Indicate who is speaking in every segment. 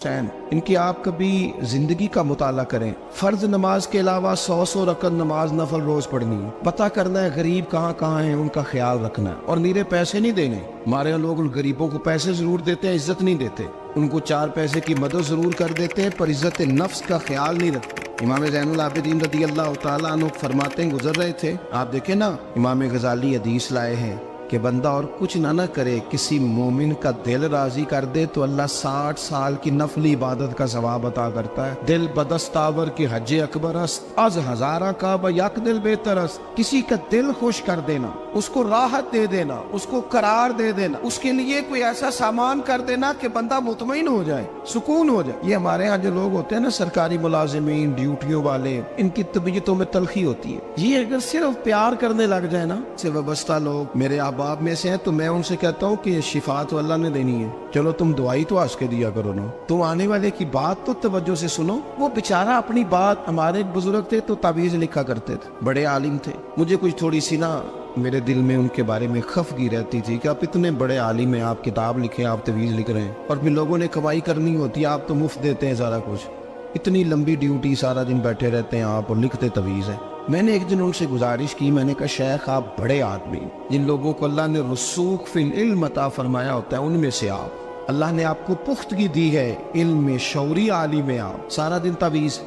Speaker 1: हुसैन, इनकी आप कभी जिंदगी का मुताला करें। फर्ज नमाज के अलावा 100 रकत नमाज नफल रोज पढ़नी है। पता करना है गरीब कहाँ कहाँ है, उनका ख्याल रखना है। और नीरे पैसे नहीं देने। हमारे यहाँ लोग गरीबों को पैसे जरूर देते हैं, इज्जत नहीं देते। उनको 4 पैसे की मदद जरूर कर देते हैं, पर इज्जत नफ्स का ख्याल नहीं रखते। इमाम ज़ैनुल आबिदीन रदी अल्लाह तआला अन्हु फरमाते हैं, गुजर रहे थे, आप देखें ना, इमाम गजाली हदीस लाए हैं कि बंदा और कुछ ना करे, किसी मोमिन का दिल राजी कर दे तो अल्लाह 60 साल की नफली इबादत का सवाब अता करता है। दिल बदस्तावर की हज अकबर अज हजारा का बयक दिल बेहतरस। किसी का दिल खुश कर देना, उसको राहत दे देना, उसको करार दे देना, उसके लिए कोई ऐसा सामान कर देना कि बंदा मुतमईन हो जाए, सुकून हो जाए। ये हमारे यहाँ जो लोग होते हैं ना, सरकारी मुलाजिमीन, ड्यूटियों वाले, इनकी तबीयतों में तलखी होती है। ये अगर सिर्फ प्यार करने लग जाए ना, से वाबस्ता लोग मेरे बाप में से हैं, तो मैं उनसे कहता हूँ कि शिफा तो अल्लाह ने देनी है, चलो तुम दुआई तो आज के दिया करो ना, तुम आने वाले की बात तो तवज्जो से सुनो। वो बेचारा अपनी बात, हमारे बुजुर्ग थे तो तावीज लिखा करते थे, बड़े आलिम थे। मुझे कुछ थोड़ी सी ना मेरे दिल में उनके बारे में खफगी रहती थी कि आप इतने बड़े आलिम हैं, आप किताब लिखे, आप तवीज लिख रहे हैं, और फिर लोगों ने कमाई करनी होती है, आप तो मुफ्त देते हैं सारा कुछ। इतनी लंबी ड्यूटी, सारा दिन बैठे रहते हैं आप और लिखते तवीज है। मैंने एक दिन उनसे गुजारिश की, मैंने कहा शेख आप बड़े आदमी, जिन लोगों को अल्लाह ने रसूख फिल इल्म अता फरमाया होता है, उनमें से आप, अल्लाह ने आपको पुख्तगी दी है इल्म में, शौरी आलिम में, आप सारा दिन तवीज।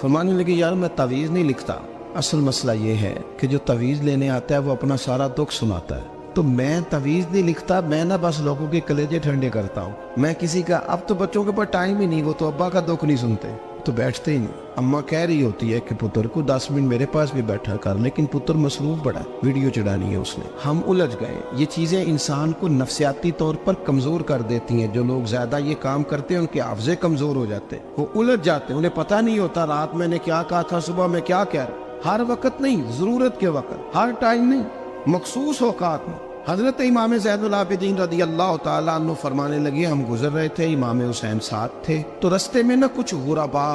Speaker 1: फरमाने लगे यार मैं तवीज नहीं लिखता, असल मसला ये है कि जो तवीज लेने आता है वो अपना सारा दुख सुनाता है, तो मैं तवीज नहीं लिखता, मैं ना बस लोगों के कलेजे ठंडे करता हूँ। मैं किसी का, अब तो बच्चों के पास टाइम ही नहीं, वो तो अब्बा का दुख नहीं सुनते, तो बैठते ही नहीं। अम्मा कह रही होती है कि पुत्र को 10 मिनट मेरे पास भी बैठा कर, लेकिन पुत्र मसरूफ बड़ा, वीडियो चढ़ानी है उसने। हम उलझ गए। ये चीजें इंसान को नफ्सियाती तौर पर कमजोर कर देती हैं। जो लोग ज्यादा ये काम करते हैं उनके हाफजे कमजोर हो जाते हैं, वो उलझ जाते हैं, उन्हें पता नहीं होता रात मैंने क्या कहा था, सुबह में क्या कह रहा। हर वक्त नहीं, जरूरत के वक्त, हर टाइम नहीं, मखसूस औकात में। हजरत इमाम ज़ैनुल आबिदीन रदी अल्लाह तआला अन्हु फरमाने लगे, हम गुजर रहे थे, इमाम हुसैन साथ थे, तो रस्ते में ना कुछ गुरबा,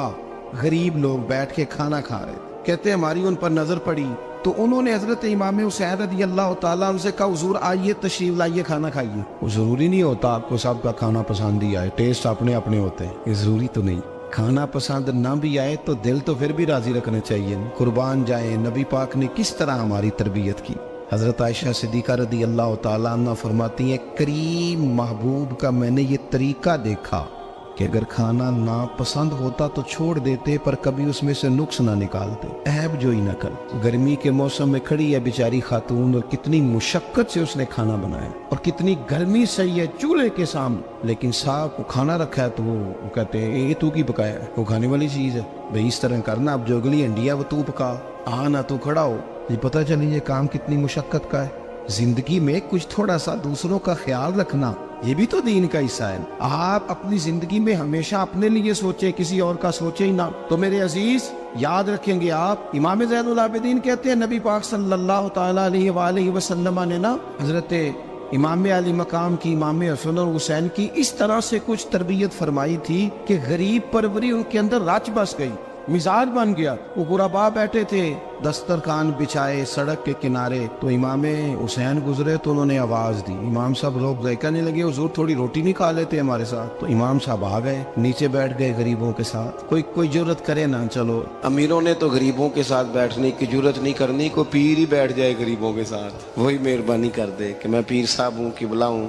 Speaker 1: गरीब लोग बैठ के खाना खा रहे थे। कहते हमारी उन पर नजर पड़ी, तो उन्होंने हजरत इमाम हुसैन रदी अल्लाह तआला अन्हु से कहा, हुजूर आइए, तशरीफ लाइए, खाना खाइए। वो जरूरी नहीं होता आपको सबका खाना पसंद ही आए, टेस्ट अपने अपने होते हैं, ये जरूरी तो नहीं। खाना पसंद ना भी आए तो दिल तो फिर भी राजी रखने चाहिए। कुर्बान जाए, नबी पाक ने किस तरह हमारी तरबियत की। हजरत आयशा सिद्दीका रदी अल्लाह तआला अन्हा फरमाती है, करीम महबूब का मैंने ये तरीका देखा कि अगर खाना ना पसंद होता तो छोड़ देते, पर कभी उसमें से नुक्स ना निकालते, ऐब जोई ना कर। गर्मी के मौसम में खड़ी है बेचारी खातून, और कितनी मुशक्कत से उसने खाना बनाया, और कितनी गर्मी सही है चूल्हे के सामने, लेकिन साहब को खाना रखा है तो वो कहते हैं ये तू की पकाया है, वो खाने वाली चीज है भाई, इस तरह करना, अब जो अगली हंडी है वो तू पका, आ ना तू खड़ा हो। ये पता चले ये काम कितनी मुशक्कत का है। जिंदगी में कुछ थोड़ा सा दूसरों का ख्याल रखना, ये भी तो दीन का हिस्सा है। आप अपनी जिंदगी में हमेशा अपने लिए सोचे, किसी और का सोचे ही ना। तो मेरे अजीज याद रखेंगे आप, इमाम ज़ैनुल आबिदीन कहते हैं, नबी पाक सल्लल्लाहु तआला अलैहि वसल्लम ने ना हजरत इमाम अली मकाम की, इमाम हसन और हुसैन की इस तरह से कुछ तरबियत फरमाई थी कि गरीब परवरी उनके अंदर राच बस गई, मिजाज बन गया। वो गुरबा बैठे थे, दस्तरखान बिछाए सड़क के किनारे, तो इमाम हुसैन गुजरे तो उन्होंने आवाज दी। इमाम साहब लोग कहने लगे, हुजूर थोड़ी रोटी नहीं खा लेते हमारे साथ। तो इमाम साहब आ गए, नीचे बैठ गए गरीबों के साथ। कोई जुर्रत करे ना, चलो अमीरों ने तो गरीबों के साथ बैठने की जुर्रत नहीं करनी, कोई पीर ही बैठ जाए गरीबों के साथ, वही मेहरबानी कर दे कि मैं पीर साहब हूँ, किबला हूँ,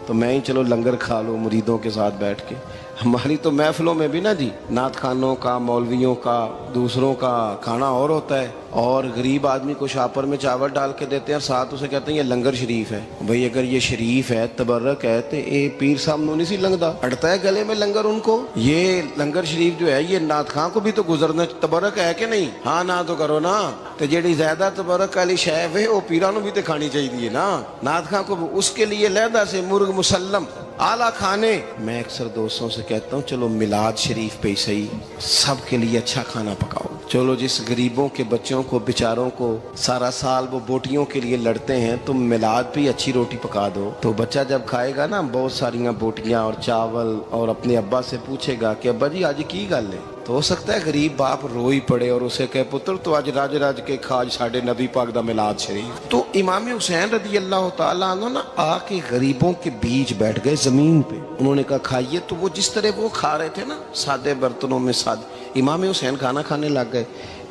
Speaker 1: तो मैं ही चलो लंगर खा लो मुरीदों के साथ बैठ के। हमारी तो महफिलों में भी ना जी, नात खानों का, मौलवियों का, दूसरों का खाना और होता है, और गरीब आदमी को शापर में चावल डाल के देते हैं, साथ उसे कहते हैं ये लंगर शरीफ है। भाई अगर ये शरीफ है, तबर्रक है, तो ये पीर साहब नो नहीं सी लंगदा, अड़ता है गले में लंगर उनको। ये लंगर शरीफ जो है, ये नात खां को भी तो गुजरना, तबर्रक है कि नहीं? हाँ ना तो करो ना, तो जेडी ज्यादा तबर्रक वाली शै है वो पीरा भी तो खानी चाहिए ना। नात खां को उसके लिए लहदा से मुर्ग मुसल्लम आला खाने। मैं अक्सर दोस्तों से कहता हूँ, चलो मिलाद शरीफ पे सही सबके लिए अच्छा खाना पकाओ। चलो जिस गरीबों के बच्चों को, बेचारों को सारा साल वो बोटियों के लिए लड़ते हैं, तुम मिलाद पे अच्छी रोटी पका दो, तो बच्चा जब खाएगा ना बहुत सारियां बोटियां और चावल, और अपने अब्बा से पूछेगा कि अब्बा जी आज की गल है, تو ہو سکتا ہے غریب باپ روئی پڑے اور اسے کہے پتر تو آج راج راج کے کھاج ساڑھے نبی پاک دا میلاد شریف. تو امام حسین رضی اللہ تعالیٰ عنہ نا آ کے غریبوں کے بیچ بیٹھ گئے زمین پہ. انہوں نے کہا کھائیے. تو وہ جس طرح وہ کھا رہے تھے نا سادے برتنوں میں سادے، امام حسین کھانا کھانے لگ گئے.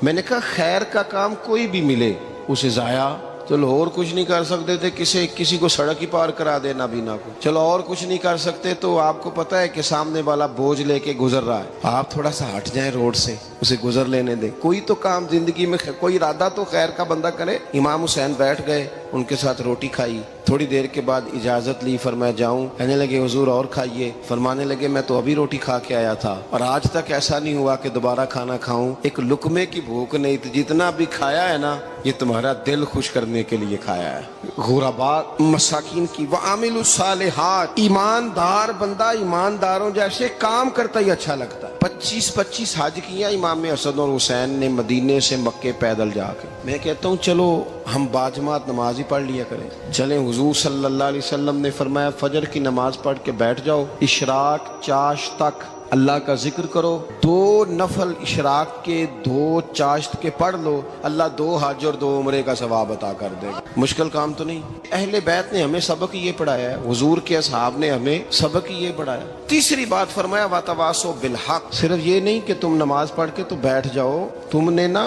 Speaker 1: میں نے کہا خیر کا کام کوئی بھی ملے اسے ضائع، چلو اور کچھ نہیں کر سکتے تھے، کسی کو سڑک ہی پار کرا دے نابینا کو، چلو اور کچھ نہیں کر سکتے تو آپ کو پتا ہے کہ سامنے والا بوجھ لے کے گزر رہا ہے، آپ تھوڑا سا ہٹ جائیں روڈ سے، اسے گزر لینے دیں. کوئی تو کام زندگی میں کوئی ارادہ تو خیر کا بندہ کرے. امام حسین بیٹھ گئے، ان کے ساتھ روٹی کھائی. تھوڑی دیر کے بعد اجازت لی، فرمایا جاؤں؟ کہنے لگے حضور اور کھائیے. فرمانے لگے میں تو ابھی روٹی کھا کے آیا تھا اور آج تک ایسا نہیں ہوا کہ دوبارہ کھانا کھاؤں. ایک لقمے کی بھوک نہیں تھی، جتنا بھی کھایا ہے نا یہ تمہارا دل خوش کرنے کے لیے کھایا ہے. غرباء مساکین کی وعامل الصالحات، ایماندار بندہ ایمانداروں جیسے کام کرتا ہی اچھا لگتا ہے. 25 حج کیا امام حسن اور حسین نے مدینے سے مکے پیدل جا کے. میں کہتا ہوں چلو ہم باجماعت نماز ہی پڑھ لیا کریں. چلیں حضور صلی اللہ علیہ وسلم نے فرمایا فجر کی نماز پڑھ کے بیٹھ جاؤ، اشراق چاشت تک اللہ کا ذکر کرو. 2 نفل اشراق کے 2 چاشت کے پڑھ لو، اللہ 2 حج اور 2 عمرے کا ثواب عطا کر دے گا. مشکل کام تو نہیں. اہل بیت نے ہمیں سبق یہ پڑھایا ہے، حضور کے اصحاب نے ہمیں سبق یہ پڑھایا. تیسری بات فرمایا وَتَوَاصَوْا بِالْحَقِّ. صرف یہ نہیں کہ تم نماز پڑھ کے تو بیٹھ جاؤ، تم نے نا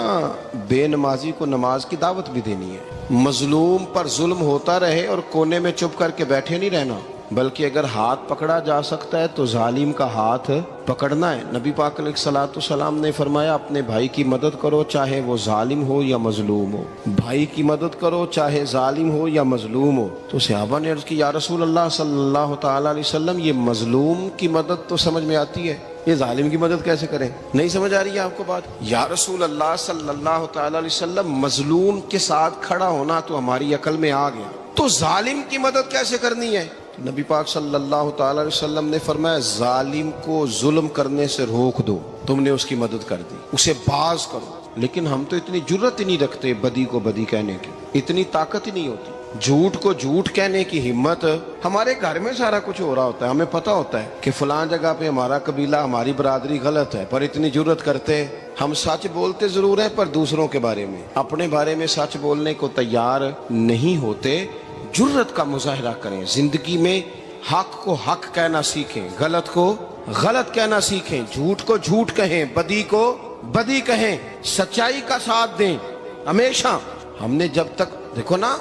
Speaker 1: بے نمازی کو نماز کی دعوت بھی دینی ہے. مظلوم پر ظلم ہوتا رہے اور کونے میں چپ کر کے بیٹھے نہیں رہنا، بلکہ اگر ہاتھ پکڑا جا سکتا ہے تو ظالم کا ہاتھ پکڑنا ہے. نبی پاک علیہ الصلوۃ والسلام نے فرمایا اپنے بھائی کی مدد کرو چاہے وہ ظالم ہو یا مظلوم ہو. بھائی کی مدد کرو چاہے ظالم ہو یا مظلوم ہو. تو صحابہ نے عرض کی یا رسول اللہ صلی اللہ تعالی علیہ وسلم یہ مظلوم کی مدد تو سمجھ میں آتی ہے، یہ ظالم کی مدد کیسے کریں؟ نہیں سمجھ آ رہی ہے آپ کو بات؟ یا رسول اللہ صلی اللہ تعالی علیہ وسلم مظلوم کے ساتھ کھڑا ہونا تو ہماری عقل میں آ گیا، تو ظالم کی مدد کیسے کرنی ہے؟ نبی پاک صلی اللہ تعالی علیہ وسلم نے فرمایا ظالم کو ظلم کرنے سے روک دو. تم نے اس کی مدد کر دی، اسے باز کرو. لیکن ہم تو اتنی جرت ہی نہیں رکھتے بدی کو بدی کہنے کی، اتنی طاقت ہی نہیں ہوتی. جھوٹ کو جھوٹ کہنے کی ہمت، ہمارے گھر میں سارا کچھ ہو رہا ہوتا ہے، ہمیں پتہ ہوتا ہے کہ فلاں جگہ پہ ہمارا قبیلہ ہماری برادری غلط ہے، پر اتنی جرت کرتے. ہم سچ بولتے ضرور ہیں پر دوسروں کے بارے میں، اپنے بارے میں سچ بولنے کو تیار نہیں ہوتے. جرت کا مظاہرہ کریں. زندگی میں حق کو حق کہنا سیکھیں، غلط کو غلط کہنا سیکھیں، جھوٹ کو جھوٹ کہیں، بدی کو بدی کہیں، سچائی کا ساتھ دیں ہمیشہ. ہم نے جب تک دیکھو نا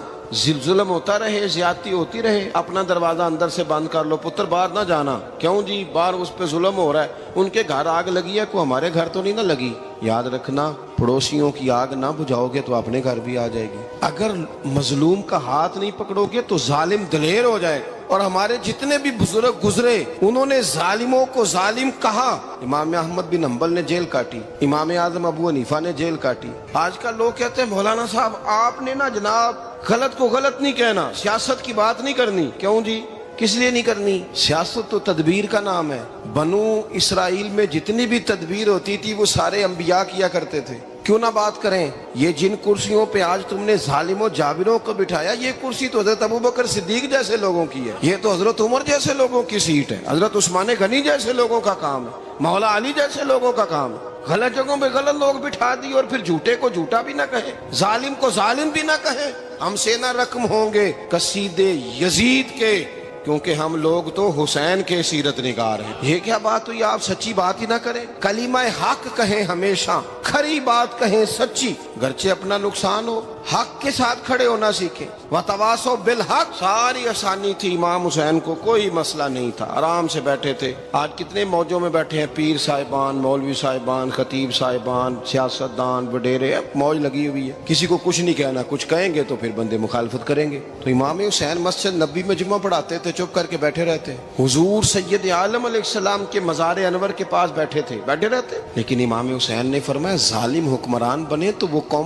Speaker 1: ظلم ہوتا رہے، زیادتی ہوتی رہے، اپنا دروازہ اندر سے بند کر لو، پتر باہر نہ جانا. کیوں جی؟ باہر اس پہ ظلم ہو رہا ہے، ان کے گھر آگ لگی ہے، کوئی ہمارے گھر تو نہیں نہ لگی. یاد رکھنا پڑوسیوں کی آگ نہ بجھاؤ گے تو اپنے گھر بھی آ جائے گی. اگر مظلوم کا ہاتھ نہیں پکڑو گے تو ظالم دلیر ہو جائے گا. اور ہمارے جتنے بھی بزرگ گزرے انہوں نے ظالموں کو ظالم کہا. امام احمد بن حنبل نے جیل کاٹی، امام اعظم ابو حنیفہ نے جیل کاٹی. آج کل لوگ کہتے ہیں مولانا صاحب آپ نے نا جناب غلط کو غلط نہیں کہنا، سیاست کی بات نہیں کرنی. کیوں جی؟ کس لیے نہیں کرنی؟ سیاست تو تدبیر کا نام ہے. بنو اسرائیل میں جتنی بھی تدبیر ہوتی تھی وہ سارے انبیاء کیا کرتے تھے. کیوں نہ بات کریں؟ یہ جن کرسیوں پہ آج تم نے ظالموں جابروں کو بٹھایا، یہ کرسی تو حضرت ابوبکر صدیق جیسے لوگوں کی ہے، یہ تو حضرت عمر جیسے لوگوں کی سیٹ ہے، حضرت عثمان غنی جیسے لوگوں کا کام ہے، مولا علی جیسے لوگوں کا کام ہے. غلط جگہوں پہ غلط لوگ بٹھا دی اور پھر جھوٹے کو جھوٹا بھی نہ کہیں، ظالم کو ظالم بھی نہ کہیں. ہم سے نہ رقم ہوں گے قصیدے یزید کے، کیونکہ ہم لوگ تو حسین کے سیرت نگار ہیں. یہ کیا بات ہوئی؟ آپ سچی بات ہی نہ کریں. کلمہ حق کہیں، ہمیشہ کھری بات کہیں، سچی، گرچہ اپنا نقصان ہو. حق کے ساتھ کھڑے ہونا سیکھیں. وَتَوَاصَوْا بِالْحَقِّ. ساری آسانی تھی، امام حسین کو کوئی مسئلہ نہیں تھا، آرام سے بیٹھے تھے. آج کتنے موجوں میں بیٹھے ہیں، پیر صاحبان، مولوی صاحبان، خطیب صاحبان، سیاستدان، وڈیرے، موج لگی ہوئی ہے. کسی کو کچھ نہیں کہنا، کچھ کہیں گے تو پھر بندے مخالفت کریں گے. تو امام حسین مسجد نبی میں جمعہ پڑھاتے تھے، چپ کر کے بیٹھے رہتے. حضور سید عالم علیہ السلام کے مزار انور کے پاس بیٹھے تھے، بیٹھے رہتے. لیکن امام حسین نے فرمایا ظالم حکمران بنے تو وہ قوم